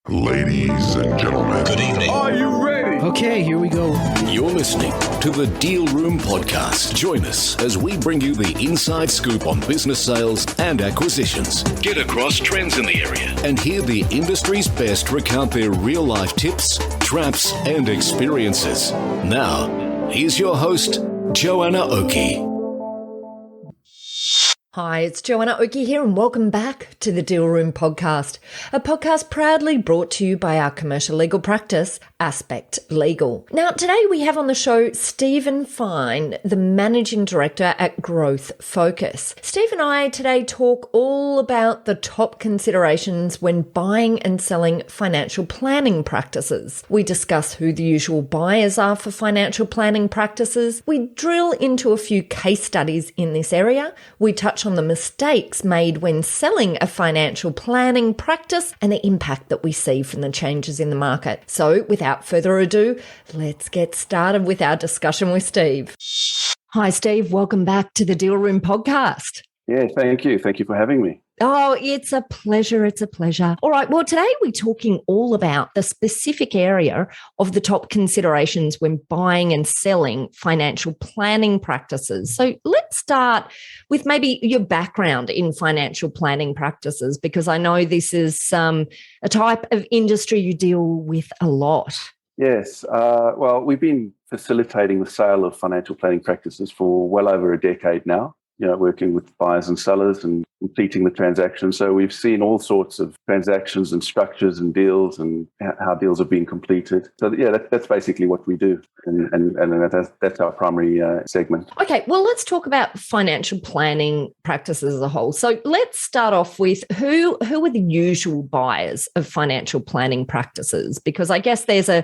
Ladies and gentlemen, Good evening. Are you ready? Okay, here we go. You're listening to the Deal Room Podcast. Join us as we bring you the inside scoop on business sales and acquisitions. Get across trends in the area and hear the industry's best recount their real-life tips, traps, and experiences. Now, here's your host, Joanna Oakey. Hi, it's Joanna Oakey here and welcome back to the Deal Room Podcast, a podcast proudly brought to you by our commercial legal practice, Aspect Legal. Now, today we have on the show Stephen Fine, the Managing Director at Growth Focus. Steve and I today talk all about the top considerations when buying and selling financial planning practices. We discuss who the usual buyers are for financial planning practices. We drill into a few case studies in this area. We touch on the mistakes made when selling a financial planning practice and the impact that we see from the changes in the market. So without further ado, let's get started with our discussion with Steve. Hi, Steve. Welcome back to the Deal Room Podcast. Yeah, thank you. Thank you for having me. Oh, it's a pleasure. It's a pleasure. All right. Well, today we're talking all about the specific area of the top considerations when buying and selling financial planning practices. So let's start with maybe your background in financial planning practices, because I know this is a type of industry you deal with a lot. Yes. Well, we've been facilitating the sale of financial planning practices for well over a decade now. Working with buyers and sellers and completing the transaction. So we've seen all sorts of transactions and structures and deals and how deals have been completed. So yeah, that's basically what we do. And that's our primary segment. Okay, well, let's talk about financial planning practices as a whole. So let's start off with who are the usual buyers of financial planning practices? Because I guess there's a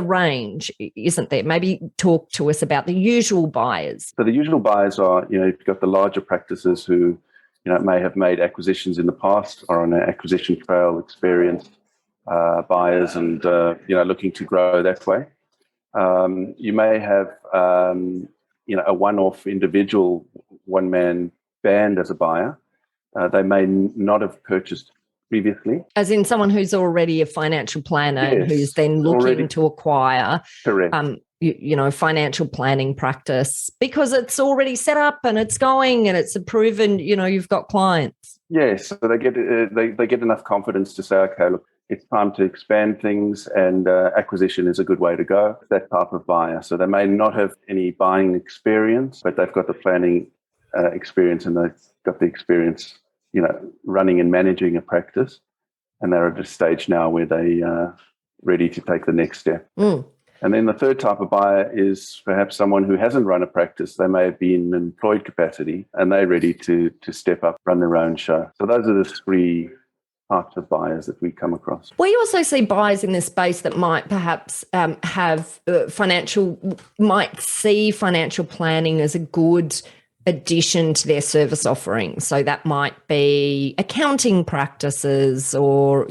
range, isn't there? Maybe talk to us about the usual buyers. So the usual buyers are, you've got the larger practices who, may have made acquisitions in the past or on an acquisition trail, experienced buyers and, looking to grow that way. You may have, a one-off individual, one-man band as a buyer. They may not have purchased previously. As in someone who's already a financial planner and Yes, who's then looking to acquire Correct. Financial planning practice because it's already set up and it's going and it's proven, you've got clients. Yes, so they get enough confidence to say, okay, look, it's time to expand things and acquisition is a good way to go. That type of buyer. So they may not have any buying experience, but they've got the planning experience and they've got the experience, running and managing a practice. And they're at a stage now where they are ready to take the next step. Mm. And then the third type of buyer is perhaps someone who hasn't run a practice. They may have been in employed capacity and they're ready to step up, run their own show. So those are the three types of buyers that we come across. We also see buyers in this space that might perhaps might see financial planning as a good addition to their service offering. So that might be accounting practices or,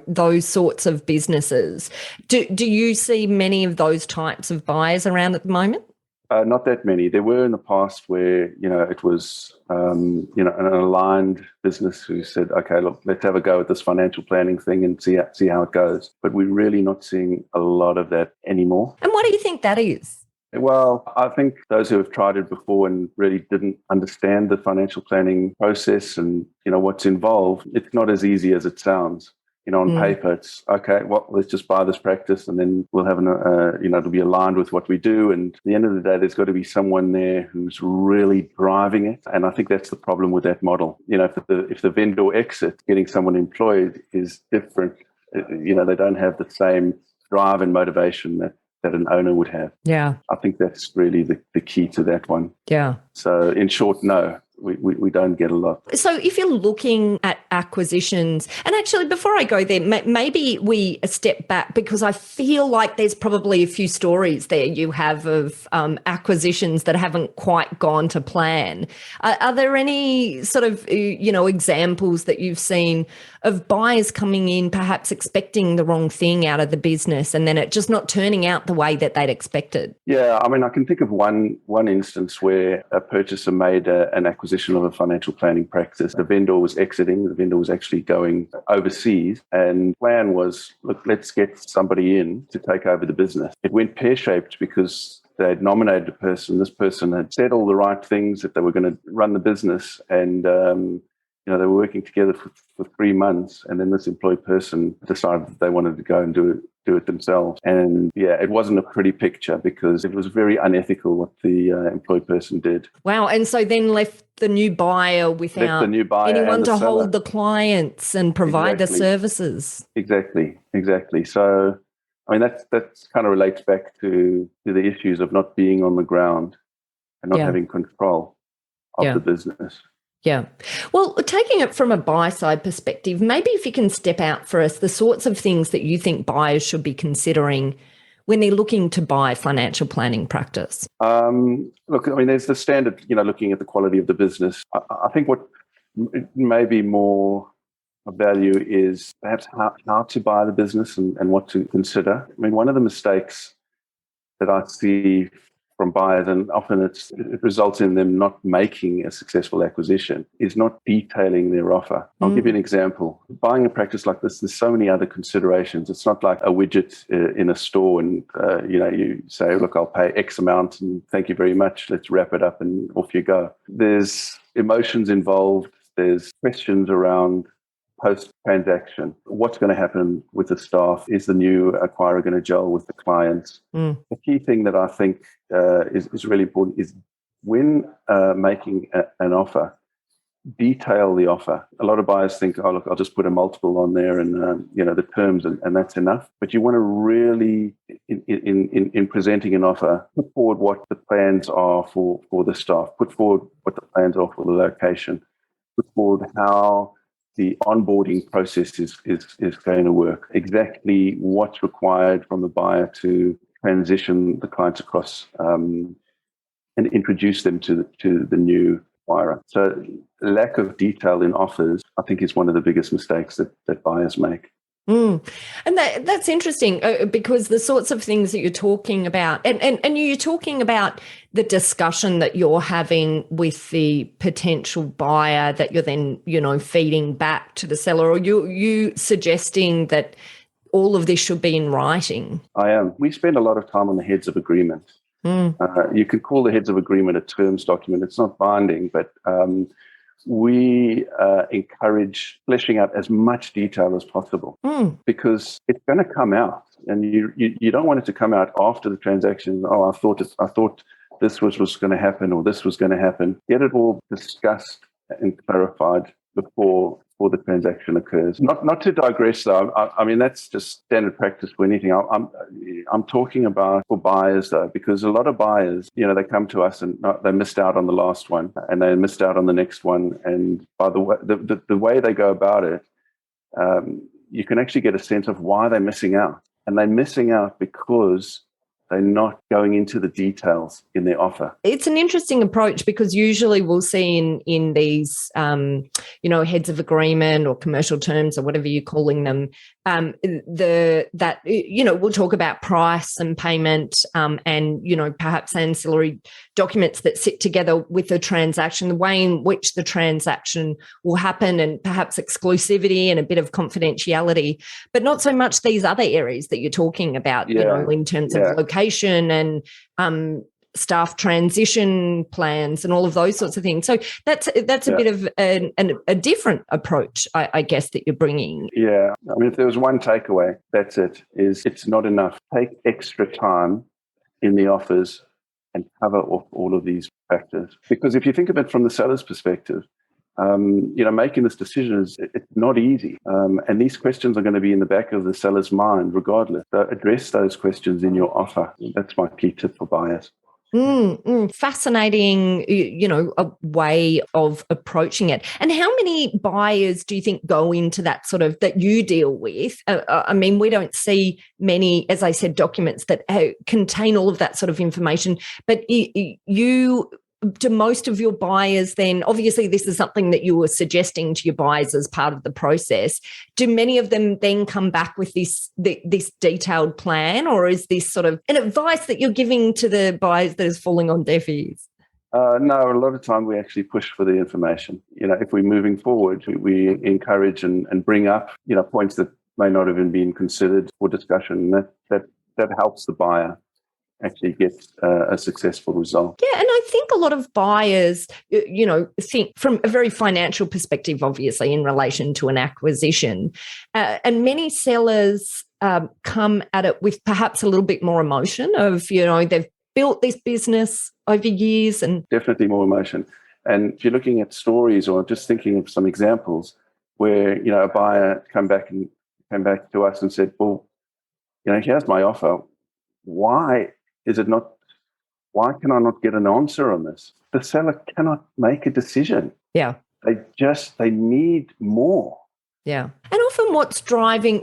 those sorts of businesses. Do you see many of those types of buyers around at the moment? Not that many. There were in the past where, it was, an aligned business who said, okay, look, let's have a go at this financial planning thing and see how it goes. But we're really not seeing a lot of that anymore. And what do you think that is? Well, I think those who have tried it before and really didn't understand the financial planning process and, what's involved, it's not as easy as it sounds. On paper, it's, okay, well, let's just buy this practice and then we'll have, it'll be aligned with what we do. And at the end of the day, there's got to be someone there who's really driving it. And I think that's the problem with that model. If the vendor exit, getting someone employed is different. They don't have the same drive and motivation that an owner would have. Yeah. I think that's really the key to that one. Yeah. So in short, no, we don't get a lot. So if you're looking at acquisitions, and actually before I go there, maybe we step back because I feel like there's probably a few stories there you have of acquisitions that haven't quite gone to plan. Are there any sort of, examples that you've seen of buyers coming in perhaps expecting the wrong thing out of the business and then it just not turning out the way that they'd expected? Yeah, I mean, I can think of one instance where a purchaser made an acquisition of a financial planning practice. The vendor was exiting. The vendor was actually going overseas. And the plan was, look, let's get somebody in to take over the business. It went pear-shaped because they had nominated a person. This person had said all the right things, that they were going to run the business, and they were working together for 3 months, and then this employed person decided that they wanted to go and do it themselves. And it wasn't a pretty picture because it was very unethical what the employed person did. Wow. And so then left the new buyer without anyone to hold the clients and provide the services. Exactly. So, I mean, that's kind of relates back to the issues of not being on the ground and not having control of the business. Yeah. Well, taking it from a buy-side perspective, maybe if you can step out for us the sorts of things that you think buyers should be considering when they're looking to buy financial planning practice. Look, I mean, there's the standard, looking at the quality of the business. I think what may be more of value is perhaps how to buy the business and what to consider. I mean, one of the mistakes that I see from buyers, and often it results in them not making a successful acquisition, is not detailing their offer. I'll give you an example. Buying a practice like this, there's so many other considerations. It's not like a widget in a store and, you say, look, I'll pay X amount and thank you very much. Let's wrap it up and off you go. There's emotions involved. There's questions around post-transaction. What's going to happen with the staff? Is the new acquirer going to gel with the clients? The key thing that I think is really important is when making an offer, detail the offer. A lot of buyers think, oh, look, I'll just put a multiple on there and, the terms and that's enough. But you want to really, in presenting an offer, put forward what the plans are for the staff, put forward what the plans are for the location, put forward how the onboarding process is going to work, exactly what's required from the buyer to transition the clients across and introduce them to the new acquirer. So lack of detail in offers, I think, is one of the biggest mistakes that buyers make. And that's interesting because the sorts of things that you're talking about, and you're talking about the discussion that you're having with the potential buyer that you're then, feeding back to the seller, or you suggesting that all of this should be in writing? I am. We spend a lot of time on the heads of agreement. You could call the heads of agreement a terms document. It's not binding, but we encourage fleshing out as much detail as possible because it's going to come out, and you don't want it to come out after the transaction. Oh, I thought this was going to happen, or this was going to happen. Get it all discussed and clarified before the transaction occurs. Not to digress, though. I mean, that's just standard practice for anything. I'm talking about for buyers, though, because a lot of buyers, they come to us and they missed out on the last one, and they missed out on the next one. And by the way, the way they go about it, you can actually get a sense of why they're missing out. And they're missing out because they're not going into the details in their offer. It's an interesting approach because usually we'll see in these, heads of agreement or commercial terms or whatever you're calling them, we'll talk about price and payment and, perhaps ancillary documents that sit together with the transaction, the way in which the transaction will happen, and perhaps exclusivity and a bit of confidentiality, but not so much these other areas that you're talking about, in terms of location and staff transition plans and all of those sorts of things. So that's a bit of a different approach, I guess, that you're bringing. Yeah. I mean, if there was one takeaway, that's it, is it's not enough. Take extra time in the offers and cover off all of these factors. Because if you think of it from the seller's perspective, making this decision it's not easy. And these questions are going to be in the back of the seller's mind regardless. So address those questions in your offer. That's my key tip for buyers. Fascinating, a way of approaching it. And how many buyers do you think go into that sort of, that you deal with? I mean, we don't see many, as I said, documents that contain all of that sort of information, but do most of your buyers then, obviously this is something that you were suggesting to your buyers as part of the process, do many of them then come back with this detailed plan, or is this sort of an advice that you're giving to the buyers that is falling on deaf ears? No, a lot of time we actually push for the information. If we're moving forward, we encourage and bring up, points that may not have even been considered for discussion. That helps the buyer actually get a successful result. Yeah, and I think a lot of buyers, think from a very financial perspective, obviously, in relation to an acquisition. And many sellers come at it with perhaps a little bit more emotion of, they've built this business over years. And definitely more emotion. And if you're looking at stories or just thinking of some examples where, a buyer came back to us and said, well, here's my offer. Why can I not get an answer on this? The seller cannot make a decision. Yeah. They need more. Yeah. And often what's driving,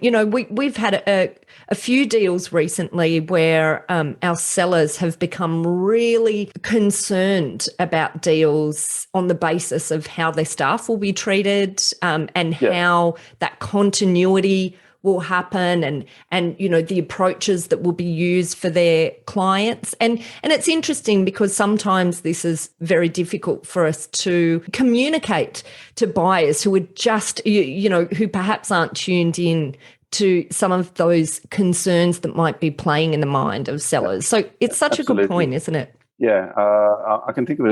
we've had a few deals recently where our sellers have become really concerned about deals on the basis of how their staff will be treated and how that continuity will happen and the approaches that will be used for their clients. And it's interesting because sometimes this is very difficult for us to communicate to buyers who are just, who perhaps aren't tuned in to some of those concerns that might be playing in the mind of sellers. So it's such Absolutely. A good point, isn't it? Yeah. I can think of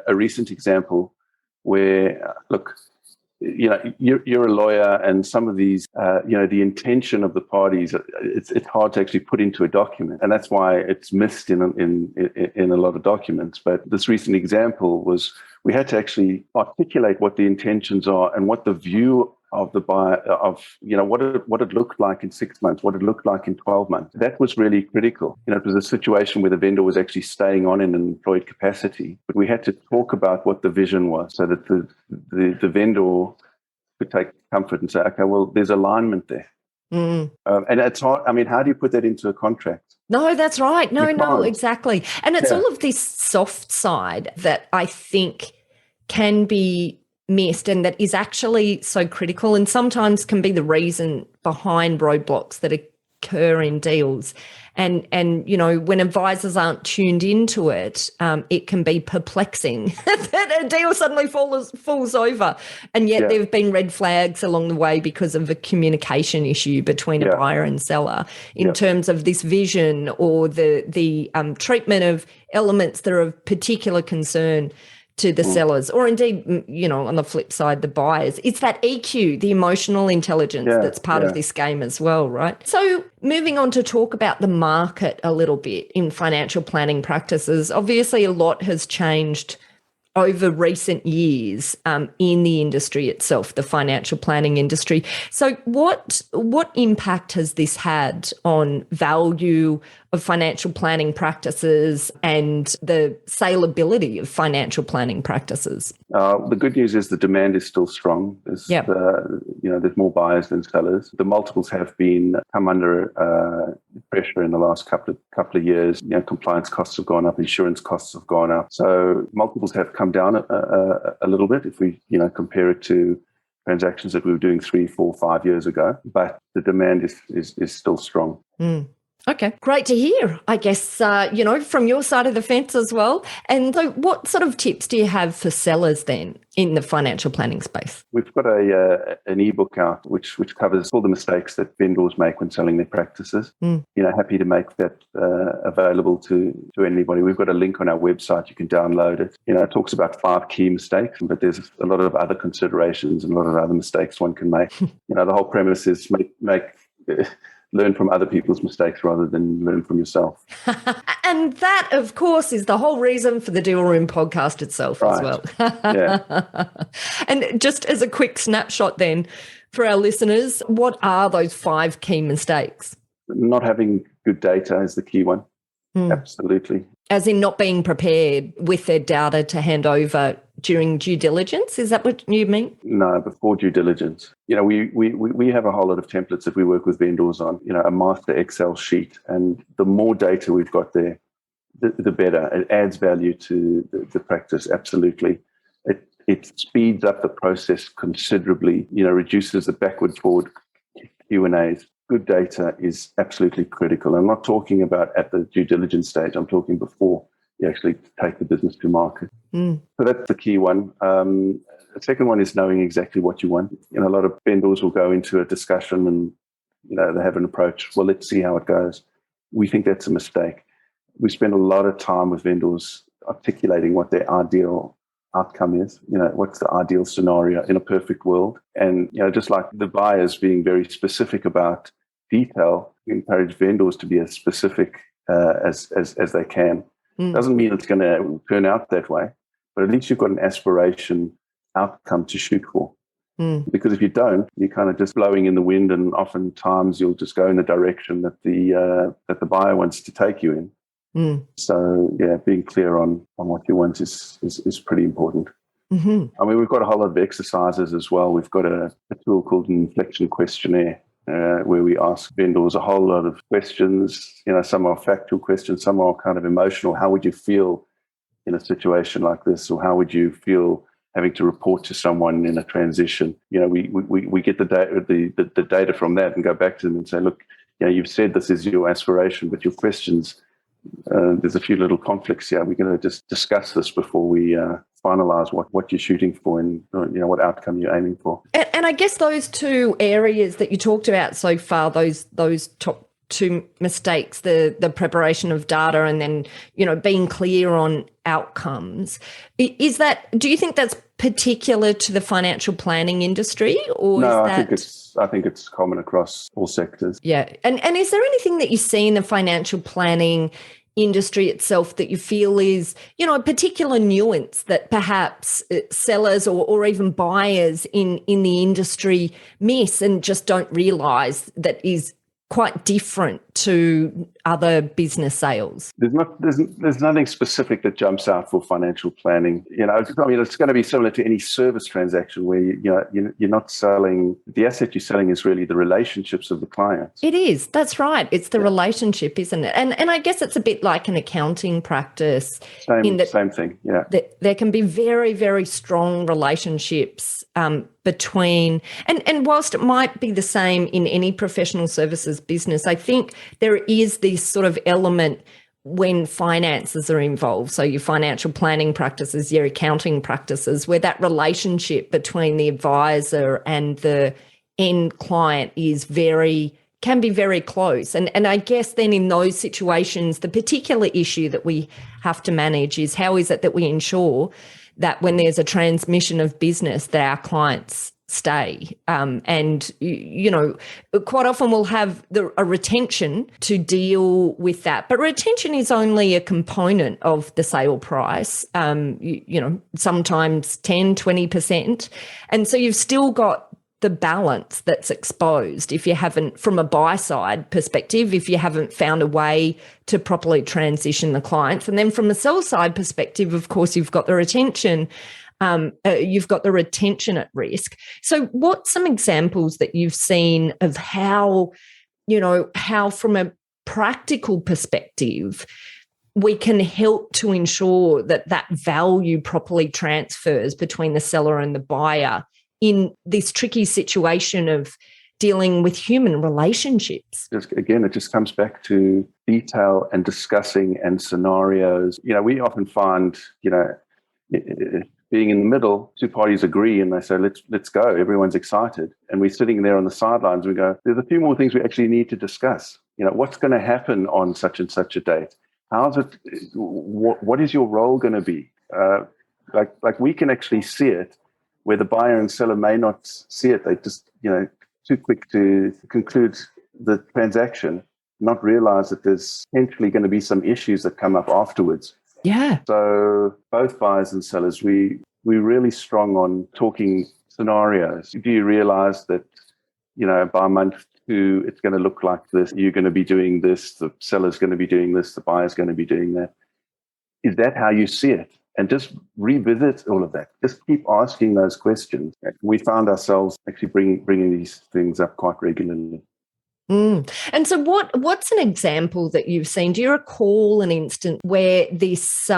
a recent example where, look, you're a lawyer, and some of these, the intention of the parties, it's hard to actually put into a document, and that's why it's missed in a lot of documents. But this recent example was we had to actually articulate what the intentions are and what the view of the buyer of what it looked like in 6 months, what it looked like in 12 months. That was really critical. It was a situation where the vendor was actually staying on in an employed capacity, but we had to talk about what the vision was so that the vendor could take comfort and say, okay, well, there's alignment there. And it's hard. I mean, how do you put that into a contract? No, that's right. No, exactly. And it's all of this soft side that I think can be missed and that is actually so critical and sometimes can be the reason behind roadblocks that occur in deals. And when advisors aren't tuned into it, it can be perplexing that a deal suddenly falls over. And yet there have been red flags along the way because of a communication issue between a buyer and seller in terms of this vision or the treatment of elements that are of particular concern to the sellers, or indeed, on the flip side, the buyers. It's that EQ, the emotional intelligence that's part of this game as well, right? So moving on to talk about the market a little bit in financial planning practices, obviously a lot has changed over recent years in the industry itself, the financial planning industry. So what impact has this had on value of financial planning practices and the saleability of financial planning practices? The good news is the demand is still strong. There's more buyers than sellers. The multiples have come under pressure in the last couple of years. Compliance costs have gone up, insurance costs have gone up. So multiples have come down a little bit if we compare it to transactions that we were doing 3, 4, 5 years ago. But the demand is still strong. Okay, great to hear, I guess, from your side of the fence as well. And so what sort of tips do you have for sellers then in the financial planning space? We've got an ebook out which covers all the mistakes that vendors make when selling their practices. Happy to make that available to anybody. We've got a link on our website. You can download it. It talks about 5 key mistakes, but there's a lot of other considerations and a lot of other mistakes one can make. The whole premise is learn from other people's mistakes rather than learn from yourself. And that, of course, is the whole reason for the Deal Room podcast itself as well. And just as a quick snapshot then for our listeners, what are those 5 key mistakes? Not having good data is the key one. Absolutely. As in not being prepared with their data to hand over during due diligence? Is that what you mean? No, before due diligence. We have a whole lot of templates that we work with vendors on, a master Excel sheet. And the more data we've got there, the better. It adds value to the practice, absolutely. It speeds up the process considerably, reduces the backward-forward Q&As. Good data is absolutely critical. I'm not talking about at the due diligence stage. I'm talking before. you actually take the business to market. Mm. So that's the key one. The second one is knowing exactly what you want. A lot of vendors will go into a discussion and, they have an approach. Well, let's see how it goes. We think that's a mistake. We spend a lot of time with vendors articulating what their ideal outcome is. What's the ideal scenario in a perfect world? And, just like the buyers being very specific about detail, we encourage vendors to be as specific as they can. Doesn't mean it's going to turn out that way, but at least you've got an aspiration outcome to shoot for. Because if you don't, you're kind of just blowing in the wind, and oftentimes you'll just go in the direction that the buyer wants to take you in. So being clear on what you want is pretty important. Mm-hmm. I mean, we've got a whole lot of exercises as well. We've got a tool called an inflection questionnaire, where we ask vendors a whole lot of questions. Some are factual questions, some are kind of emotional. How would you feel in a situation like this, or how would you feel having to report to someone in a transition? We get the data from that and go back to them and say, look, you've said this is your aspiration, but your questions, there's a few little conflicts here. We're going to just discuss this before we finalize what you're shooting for and what outcome you're aiming for. And I guess those two areas that you talked about so far, those top two mistakes, the preparation of data and then, being clear on outcomes. Do you think that's particular to the financial planning industry, or no, is I think it's common across all sectors. Yeah. And is there anything that you see in the financial planning industry itself that you feel is, a particular nuance that perhaps sellers or even buyers in the industry miss and just don't realise that is quite different to other business sales? There's nothing specific that jumps out for financial planning. It's going to be similar to any service transaction where you're not selling. The asset you're selling is really the relationships of the clients. It is. That's right. It's the relationship, isn't it? And I guess it's a bit like an accounting practice. Same thing. Yeah. There can be very, very strong relationships between, and whilst it might be the same in any professional services business, I think there is this sort of element when finances are involved. So your financial planning practices, your accounting practices, where that relationship between the advisor and the end client can be very close. And I guess then in those situations, the particular issue that we have to manage is how is it that we ensure that when there's a transmission of business that our clients stay. And, quite often we'll have a retention to deal with that. But retention is only a component of the sale price, sometimes 10, 20%. And so you've still got the balance that's exposed if you haven't, from a buy side perspective, if you haven't found a way to properly transition the clients. And then from a sell side perspective, of course, you've got the retention. You've got the retention at risk. So what's some examples that you've seen of how from a practical perspective, we can help to ensure that value properly transfers between the seller and the buyer in this tricky situation of dealing with human relationships? It just comes back to detail and discussing and scenarios. We often find, being in the middle, two parties agree and they say, let's go. Everyone's excited. And we're sitting there on the sidelines. We go, there's a few more things we actually need to discuss. What's going to happen on such and such a date? How's it? What is your role going to be? Like we can actually see it, where the buyer and seller may not see it. They just, too quick to conclude the transaction, not realize that there's potentially going to be some issues that come up afterwards. Yeah. So both buyers and sellers, we're really strong on talking scenarios. Do you realize that, by month 2, it's going to look like this. You're going to be doing this. The seller's going to be doing this. The buyer's going to be doing that. Is that how you see it? And just revisit all of that. Just keep asking those questions. We found ourselves actually bringing these things up quite regularly. And so what's an example that you've seen? Do you recall an instance where this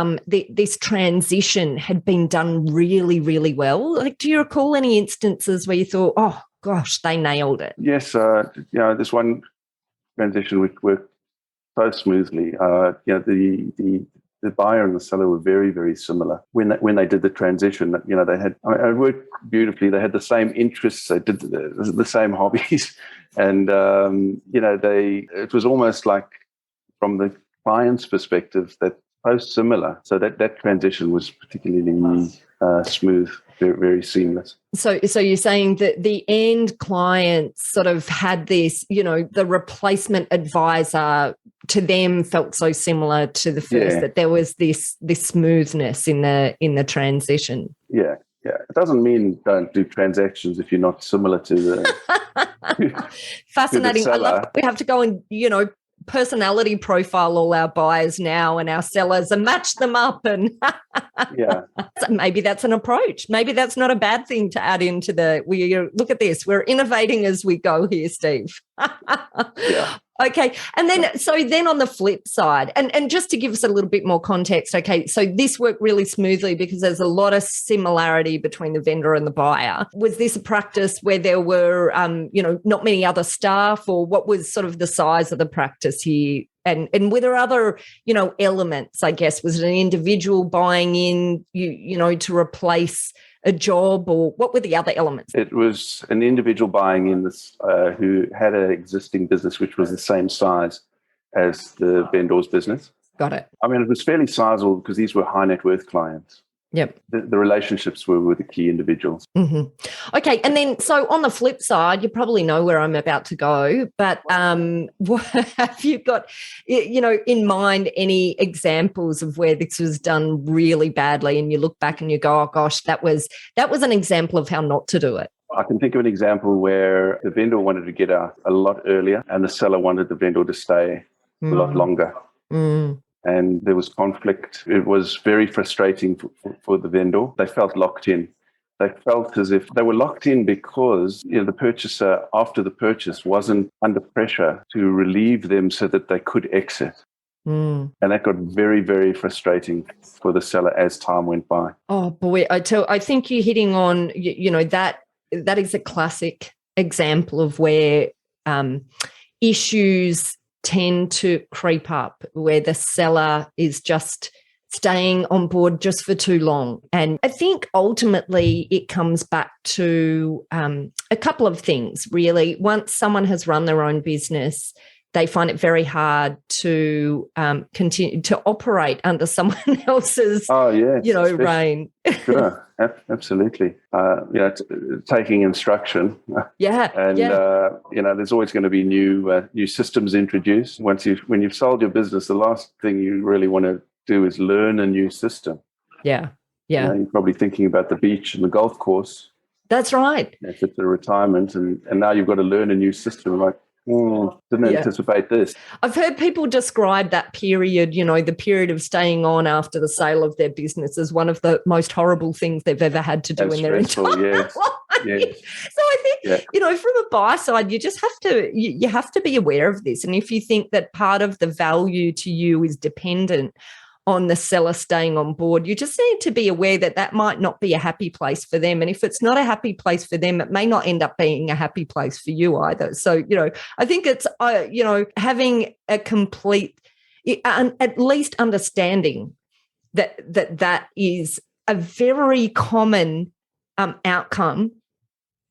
transition had been done really, really well? Like, do you recall any instances where you thought, oh, gosh, they nailed it? Yes. This one transition worked so smoothly. The the buyer and the seller were very, very similar when they did the transition. They had, it worked beautifully. They had the same interests. They did the same hobbies, and it was almost like from the client's perspective that both similar. So that transition was particularly smooth, very, very seamless. So you're saying that the end client sort of had this, the replacement advisor to them felt so similar to the first, that there was this smoothness in the transition. Yeah. It doesn't mean don't do transactions if you're not similar to the fascinating. To the seller. I love that we have to go and personality profile all our buyers now and our sellers and match them up, and so maybe that's an approach. Maybe that's not a bad thing to add into look at this, we're innovating as we go here, Steve. Okay. And then on the flip side, and just to give us a little bit more context, okay, so this worked really smoothly because there's a lot of similarity between the vendor and the buyer. Was this a practice where there were, not many other staff, or what was sort of the size of the practice here? And were there other, elements, I guess? Was it an individual buying in, to replace a job, or what were the other elements? It was an individual buying in this who had an existing business which was the same size as the vendor's business. Got it. I mean, it was fairly sizable because these were high net worth clients. Yep. The relationships were with the key individuals. Mm-hmm. Okay. And then, so on the flip side, you probably know where I'm about to go, but have you got, in mind any examples of where this was done really badly and you look back and you go, oh gosh, that was an example of how not to do it? I can think of an example where the vendor wanted to get out a lot earlier and the seller wanted the vendor to stay a lot longer. Mm. And there was conflict. It was very frustrating for the vendor. They felt locked in. They felt as if they were locked in because the purchaser, after the purchase, wasn't under pressure to relieve them so that they could exit. Mm. And that got very, very frustrating for the seller as time went by. Oh boy, I think you're hitting on, that is a classic example of where issues tend to creep up, where the seller is just staying on board just for too long. And I think ultimately it comes back to a couple of things, really. Once someone has run their own business, they find it very hard to continue to operate under someone else's, reign. Sure, absolutely. Taking instruction. Yeah, and there's always going to be new systems introduced. When you've sold your business, the last thing you really want to do is learn a new system. Yeah. You're probably thinking about the beach and the golf course. That's right. If it's a retirement, and now you've got to learn a new system, like. Didn't anticipate this. I've heard people describe that period, the period of staying on after the sale of their business, as one of the most horrible things they've ever had to do in their entire life. Yes. So I think, from a buyer side, you just have to be aware of this. And if you think that part of the value to you is dependent on the seller staying on board, you just need to be aware that might not be a happy place for them. And if it's not a happy place for them, it may not end up being a happy place for you either. So, I think it's, having a complete, at least understanding that is a very common outcome,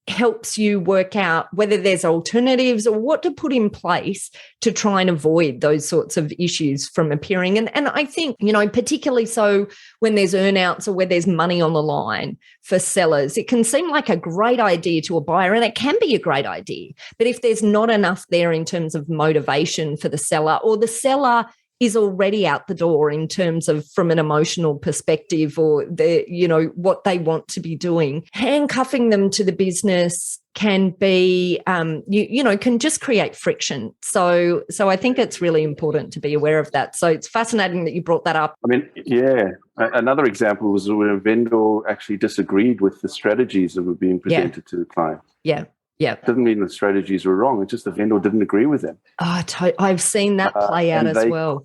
helps you work out whether there's alternatives or what to put in place to try and avoid those sorts of issues from appearing. And I think, particularly so when there's earnouts or where there's money on the line for sellers, it can seem like a great idea to a buyer, and it can be a great idea. But if there's not enough there in terms of motivation for the seller, or the seller is already out the door in terms of from an emotional perspective, or what they want to be doing, handcuffing them to the business can be, can just create friction. So I think it's really important to be aware of that. So it's fascinating that you brought that up. I mean, yeah. Another example was when a vendor actually disagreed with the strategies that were being presented to the client. Yeah. Yeah. It doesn't mean the strategies were wrong. It's just the vendor didn't agree with them. Oh, I've seen that play out as well.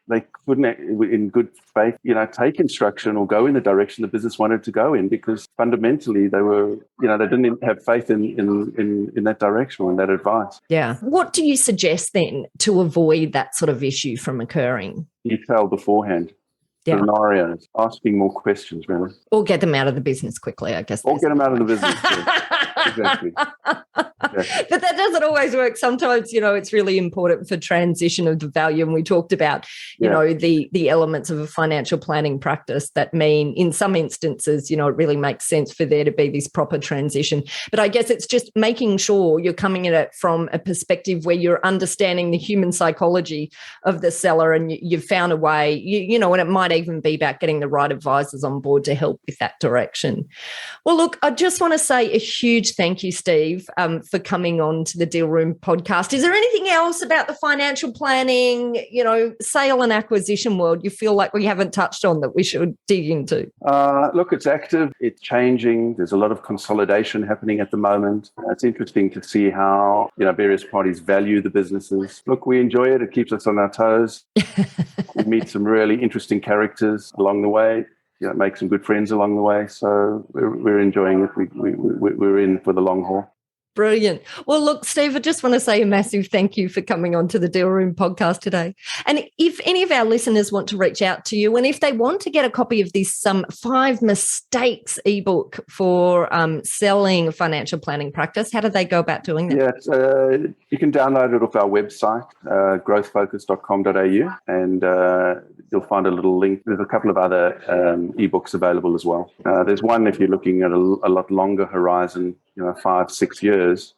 They couldn't, in good faith, take instruction or go in the direction the business wanted to go in, because fundamentally they were, they didn't have faith in that direction or in that advice. Yeah. What do you suggest then to avoid that sort of issue from occurring? Detail beforehand. scenarios, asking more questions, really. Or get them out of the business quickly, I guess. Or get them out of the business. Exactly. But that doesn't always work. Sometimes, it's really important for transition of the value. And we talked about, the elements of a financial planning practice that mean in some instances, it really makes sense for there to be this proper transition. But I guess it's just making sure you're coming at it from a perspective where you're understanding the human psychology of the seller, and you've found a way, and it might even be about getting the right advisors on board to help with that direction. Well, look, I just want to say a huge thank you, Steve, for coming on to the Deal Room podcast. Is there anything else about the financial planning, sale and acquisition world you feel like we haven't touched on that we should dig into? Look, it's active. It's changing. There's a lot of consolidation happening at the moment. It's interesting to see how, various parties value the businesses. Look, we enjoy it. It keeps us on our toes. We meet some really interesting characters along the way. Make some good friends along the way. So we're enjoying it. We're in for the long haul. Brilliant. Well, look, Steve, I just want to say a massive thank you for coming on to the Deal Room podcast today. And if any of our listeners want to reach out to you, and if they want to get a copy of this 5 mistakes ebook for selling a financial planning practice, how do they go about doing that? Yeah, you can download it off our website, growthfocus.com.au, and you'll find a little link. There's a couple of other ebooks available as well. There's one if you're looking at a lot longer horizon, 5-6 years.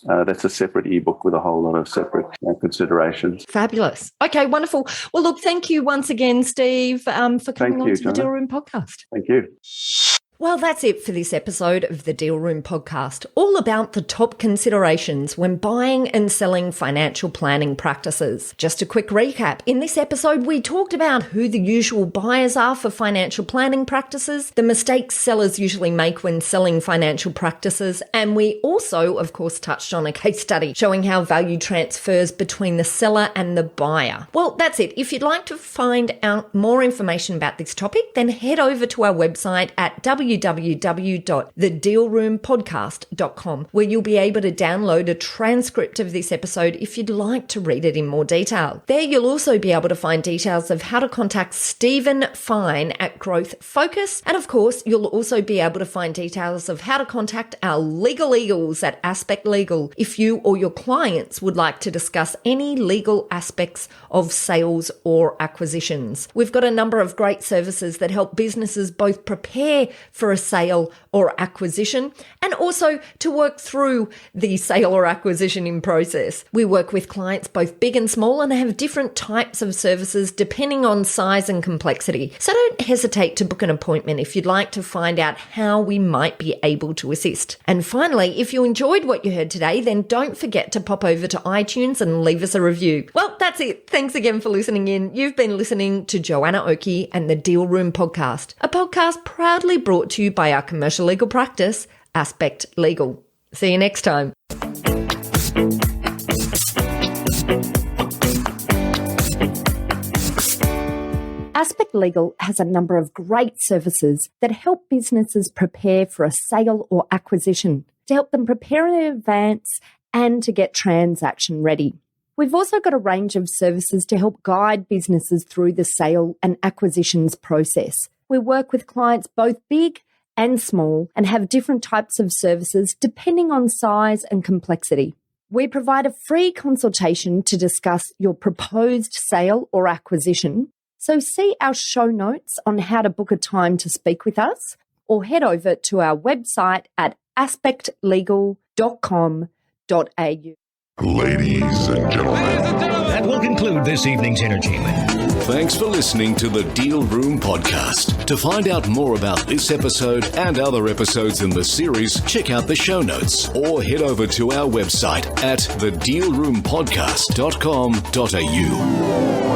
That's a separate ebook with a whole lot of separate considerations. Fabulous. Okay, wonderful. Well, look, thank you once again, Steve, for coming on to the Deal Room podcast. Thank you. Well, that's it for this episode of the Deal Room podcast, all about the top considerations when buying and selling financial planning practices. Just a quick recap. In this episode, we talked about who the usual buyers are for financial planning practices, the mistakes sellers usually make when selling financial practices, and we also, of course, touched on a case study showing how value transfers between the seller and the buyer. Well, that's it. If you'd like to find out more information about this topic, then head over to our website at www.thedealroompodcast.com, where you'll be able to download a transcript of this episode if you'd like to read it in more detail. There you'll also be able to find details of how to contact Stephen Fine at Growth Focus, and of course you'll also be able to find details of how to contact our legal eagles at Aspect Legal if you or your clients would like to discuss any legal aspects of sales or acquisitions. We've got a number of great services that help businesses both prepare for a sale or acquisition, and also to work through the sale or acquisition in process. We work with clients both big and small and have different types of services depending on size and complexity. So don't hesitate to book an appointment if you'd like to find out how we might be able to assist. And finally, if you enjoyed what you heard today, then don't forget to pop over to iTunes and leave us a review. Well, that's it. Thanks again for listening in. You've been listening to Joanna Oakey and the Deal Room podcast, a podcast proudly brought to you by our commercial legal practice, Aspect Legal. See you next time. Aspect Legal has a number of great services that help businesses prepare for a sale or acquisition, to help them prepare in advance and to get transaction ready. We've also got a range of services to help guide businesses through the sale and acquisitions process. We work with clients both big and small and have different types of services depending on size and complexity. We provide a free consultation to discuss your proposed sale or acquisition. So see our show notes on how to book a time to speak with us, or head over to our website at aspectlegal.com.au. Ladies and gentlemen. That will conclude this evening's entertainment. Thanks for listening to the Deal Room podcast. To find out more about this episode and other episodes in the series, check out the show notes or head over to our website at thedealroompodcast.com.au.